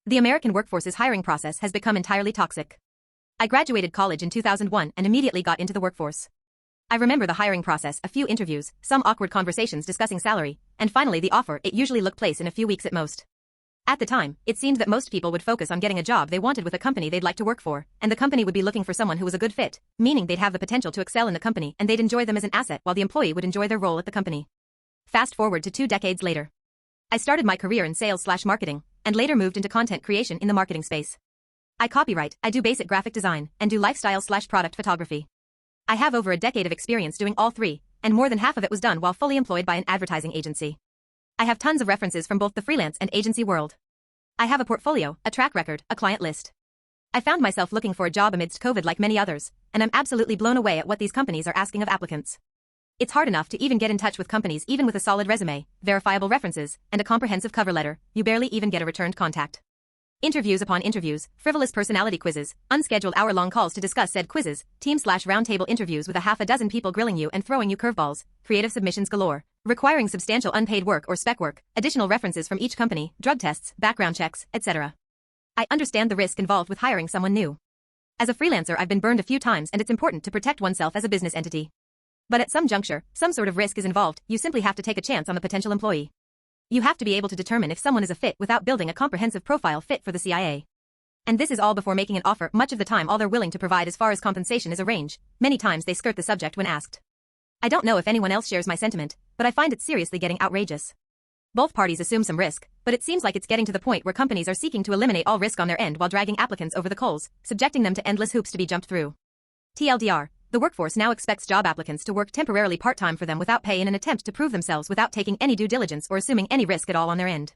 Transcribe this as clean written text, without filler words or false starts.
The American workforce's hiring process has become entirely toxic. I graduated college in 2001 and immediately got into the workforce. I remember the hiring process, a few interviews, some awkward conversations discussing salary, and finally the offer. It usually took place in a few weeks at most. At the time, it seemed that most people would focus on getting a job they wanted with a company they'd like to work for, and the company would be looking for someone who was a good fit, meaning they'd have the potential to excel in the company and they'd enjoy them as an asset while the employee would enjoy their role at the company. Fast forward to 2 decades later. I started my career in sales/marketing, and later moved into content creation in the marketing space. I copyright, I do basic graphic design, and do lifestyle/product photography. I have over a decade of experience doing all three, and more than half of it was done while fully employed by an advertising agency. I have tons of references from both the freelance and agency world. I have a portfolio, a track record, a client list. I found myself looking for a job amidst COVID like many others, and I'm absolutely blown away at what these companies are asking of applicants. It's hard enough to even get in touch with companies even with a solid resume, verifiable references, and a comprehensive cover letter. You barely even get a returned contact. Interviews upon interviews, frivolous personality quizzes, unscheduled hour-long calls to discuss said quizzes, team/roundtable interviews with a half a dozen people grilling you and throwing you curveballs, creative submissions galore, requiring substantial unpaid work or spec work, additional references from each company, drug tests, background checks, etc. I understand the risk involved with hiring someone new. As a freelancer, I've been burned a few times, and it's important to protect oneself as a business entity. But at some juncture, some sort of risk is involved. You simply have to take a chance on the potential employee. You have to be able to determine if someone is a fit without building a comprehensive profile fit for the CIA. And this is all before making an offer. Much of the time all they're willing to provide as far as compensation is a range. Many times they skirt the subject when asked. I don't know if anyone else shares my sentiment, but I find it seriously getting outrageous. Both parties assume some risk, but it seems like it's getting to the point where companies are seeking to eliminate all risk on their end while dragging applicants over the coals, subjecting them to endless hoops to be jumped through. TLDR, the workforce now expects job applicants to work temporarily part-time for them without pay in an attempt to prove themselves without taking any due diligence or assuming any risk at all on their end.